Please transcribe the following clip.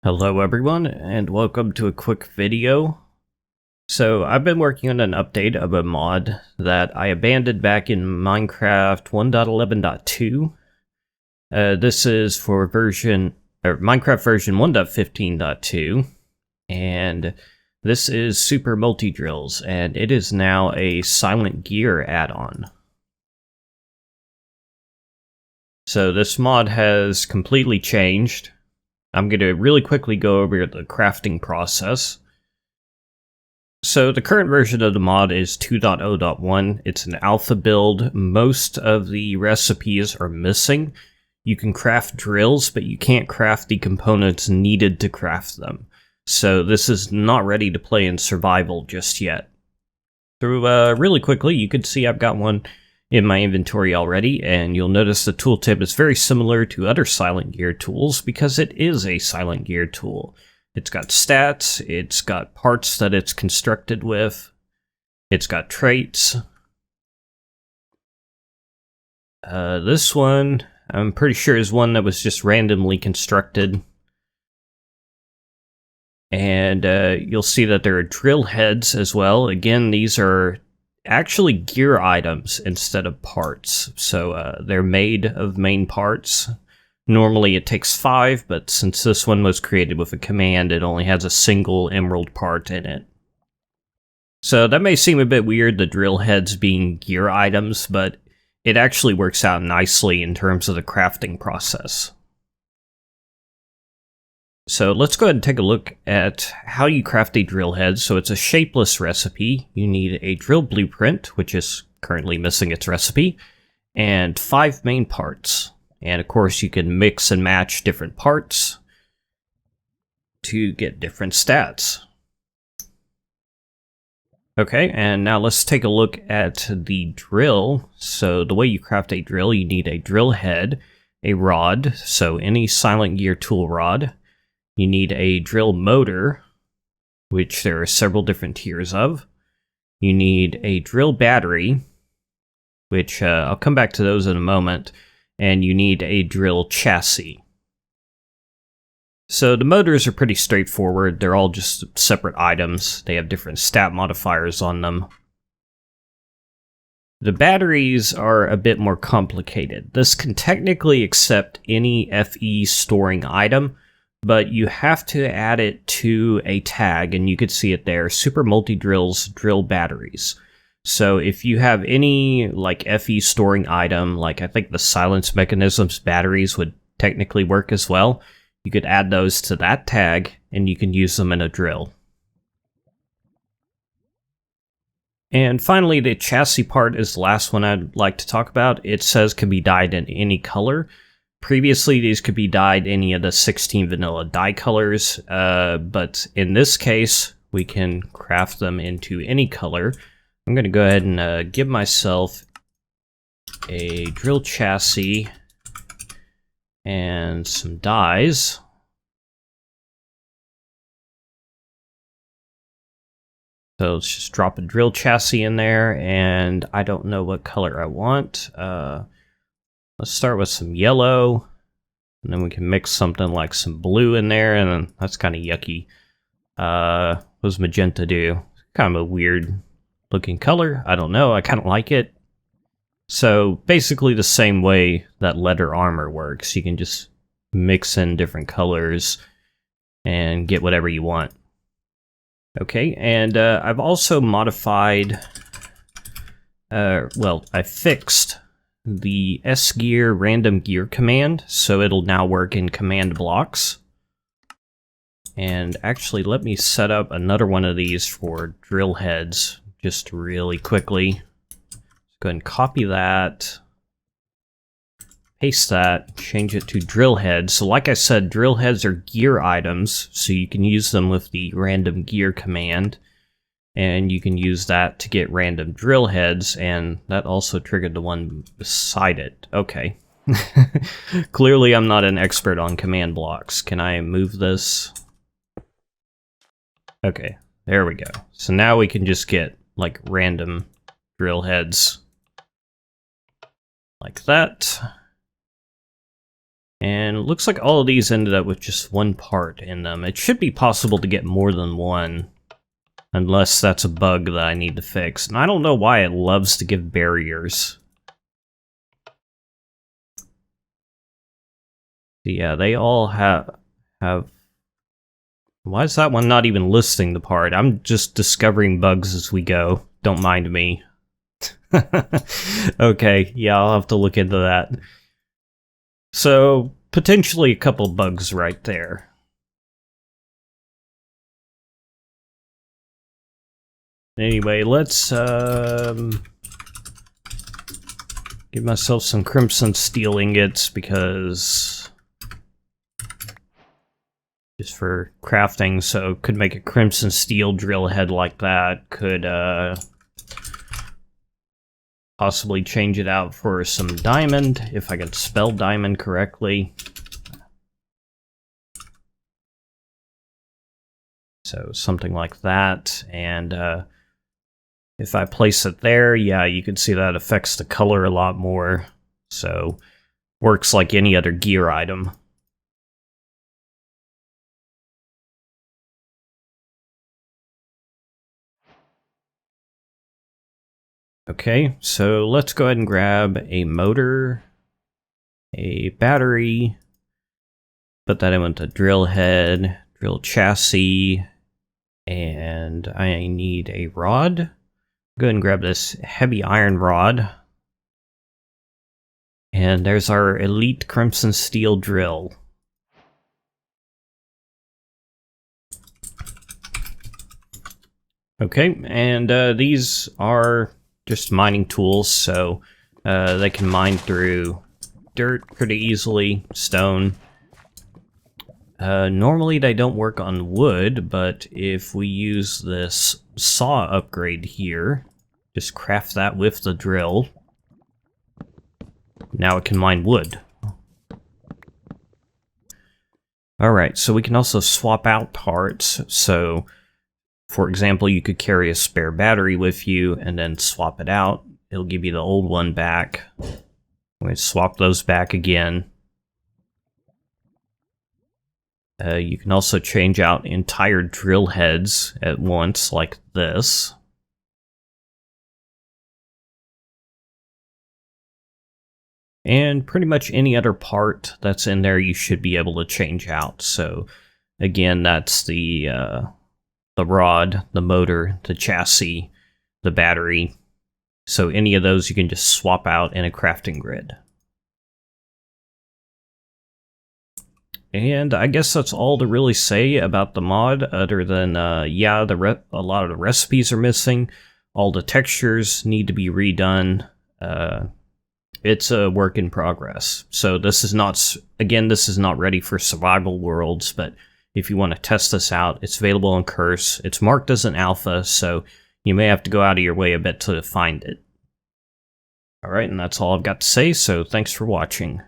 Hello everyone, and welcome to a quick video. So I've been working on an update of a mod that I abandoned back in Minecraft 1.11.2. This is for Minecraft version 1.15.2, and this is Super Multi-Drills, and it is now a Silent Gear add-on. So this mod has completely changed. I'm going to really quickly go over the crafting process. So the current version of the mod is 2.0.1. It's an alpha build. Most of the recipes are missing. You can craft drills, but you can't craft the components needed to craft them. So this is not ready to play in survival just yet. So really quickly, you can see I've got one in my inventory already, and you'll notice the tooltip is very similar to other Silent Gear tools because it is a Silent Gear tool. It's got stats, it's got parts that it's constructed with, it's got traits. This one, I'm pretty sure, is one that was just randomly constructed. And you'll see that there are drill heads as well. Again, these are actually gear items instead of parts, so they're made of main parts. Normally it takes 5, but since this one was created with a command, it only has a single emerald part in it. So that may seem a bit weird, the drill heads being gear items, but it actually works out nicely in terms of the crafting process. So let's go ahead and take a look at how you craft a drill head. So it's a shapeless recipe. You need a drill blueprint, which is currently missing its recipe, and 5 main parts. And of course you can mix and match different parts to get different stats. Okay, and now let's take a look at the drill. So the way you craft a drill, you need a drill head, a rod, so any Silent Gear tool rod. You need a drill motor, which there are several different tiers of. You need a drill battery, which I'll come back to those in a moment. And you need a drill chassis. So the motors are pretty straightforward. They're all just separate items. They have different stat modifiers on them. The batteries are a bit more complicated. This can technically accept any FE storing item, but you have to add it to a tag, and you could see it there, Super Multi-Drills drill batteries. So if you have any like FE storing item, like I think the silence mechanisms batteries would technically work as well, you could add those to that tag and you can use them in a drill. And finally, the chassis part is the last one I'd like to talk about. It says can be dyed in any color. Previously, these could be dyed any of the 16 vanilla dye colors, but in this case, we can craft them into any color. I'm going to go ahead and give myself a drill chassis and some dyes. So let's just drop a drill chassis in there, and I don't know what color I want. Let's start with some yellow, and then we can mix something like some blue in there, and that's kind of yucky. What does magenta do? Kind of a weird looking color. I don't know. I kind of like it. So basically the same way that leather armor works. You can just mix in different colors and get whatever you want. Okay, and I've also modified, I fixed the S-Gear random gear command, so it'll now work in command blocks. And actually, let me set up another one of these for drill heads, just really quickly. Let's go ahead and copy that, paste that, change it to drill heads. So like I said, drill heads are gear items, so you can use them with the random gear command. And you can use that to get random drill heads, and that also triggered the one beside it. Okay. Clearly I'm not an expert on command blocks. Can I move this? Okay, there we go. So now we can just get like random drill heads like that. And it looks like all of these ended up with just one part in them. It should be possible to get more than one, unless that's a bug that I need to fix. And I don't know why it loves to give barriers. Yeah, they all have... Why is that one not even listing the part? I'm just discovering bugs as we go. Don't mind me. Okay, yeah, I'll have to look into that. So, potentially a couple bugs right there. Anyway, let's give myself some crimson steel ingots, because just for crafting, so could make a crimson steel drill head like that. Could possibly change it out for some diamond, if I can spell diamond correctly. So something like that, and if I place it there, yeah, you can see that affects the color a lot more. So works like any other gear item. Okay, so let's go ahead and grab a motor, a battery, put that in with the drill head, drill chassis, and I need a rod. Go ahead and grab this heavy iron rod. And there's our elite crimson steel drill. Okay, and these are just mining tools, so they can mine through dirt pretty easily, stone. Normally they don't work on wood, but if we use this saw upgrade here, just craft that with the drill, now it can mine wood. Alright, so we can also swap out parts, so for example, you could carry a spare battery with you and then swap it out. It'll give you the old one back. We swap those back again. You can also change out entire drill heads at once, like this. And pretty much any other part that's in there you should be able to change out. So again, that's the rod, the motor, the chassis, the battery. So any of those you can just swap out in a crafting grid. And I guess that's all to really say about the mod, other than, yeah, a lot of the recipes are missing. All the textures need to be redone. It's a work in progress. So this is not, again, this is not ready for survival worlds, but if you want to test this out, it's available on Curse. It's marked as an alpha, so you may have to go out of your way a bit to find it. Alright, and that's all I've got to say, so thanks for watching.